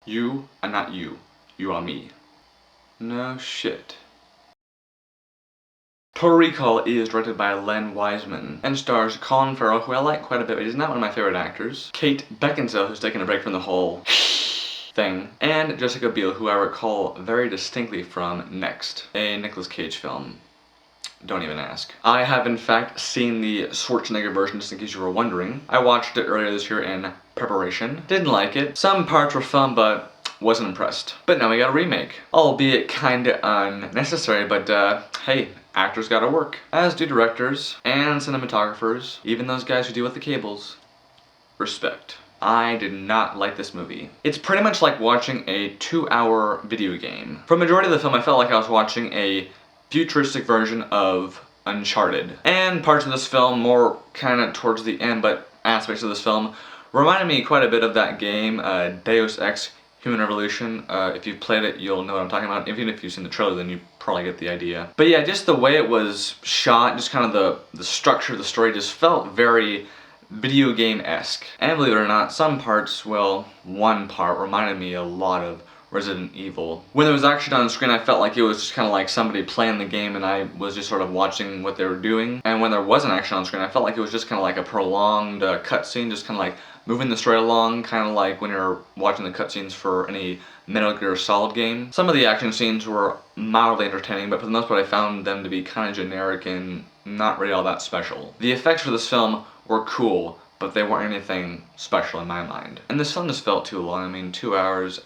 You are not you. You are me. No shit. Total Recall is directed by Len Wiseman and stars Colin Farrell, who I like quite a bit, but he's not one of my favorite actors, Kate Beckinsale, who's taken a break from the whole thing, and Jessica Biel, who I recall very distinctly from Next, a Nicolas Cage film. Don't even ask. I have in fact seen the Schwarzenegger version, just in case you were wondering. I watched it earlier this year in preparation. Didn't like it. Some parts were fun, but wasn't impressed. But now we got a remake. Albeit kinda unnecessary, but hey, actors gotta work. As do directors and cinematographers, even those guys who deal with the cables. Respect. I did not like this movie. It's pretty much like watching a 2-hour video game. For the majority of the film, I felt like I was watching a futuristic version of Uncharted. And parts of this film, more kind of towards the end, but aspects of this film, reminded me quite a bit of that game, Deus Ex Human Revolution. If you've played it, you'll know what I'm talking about. Even if you've seen the trailer, then you probably get the idea. But yeah, just the way it was shot, just kind of the structure of the story just felt very video game-esque. And believe it or not, some parts, well, one part reminded me a lot of Resident Evil. When there was action on the screen, I felt like it was just kind of like somebody playing the game and I was just sort of watching what they were doing. And when there wasn't action on screen, I felt like it was just kind of like a prolonged cutscene, just kind of like moving the story along, kind of like when you're watching the cutscenes for any Metal Gear Solid game. Some of the action scenes were mildly entertaining, but for the most part I found them to be kind of generic and not really all that special. The effects for this film were cool, but they weren't anything special in my mind. And this film just felt too long. I mean, 2 hours,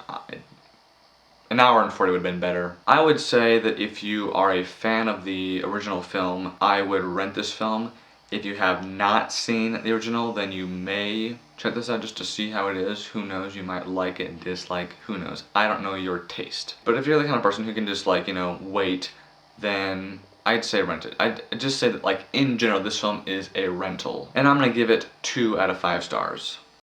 an hour and 40 would have been better. I would say that if you are a fan of the original film, I would rent this film. If you have not seen the original, then you may check this out just to see how it is. Who knows, you might like it, dislike, who knows. I don't know your taste. But if you're the kind of person who can just like, you know, wait, then I'd say rent it. I'd just say that like in general, this film is a rental. And I'm gonna give it 2 out of 5 stars.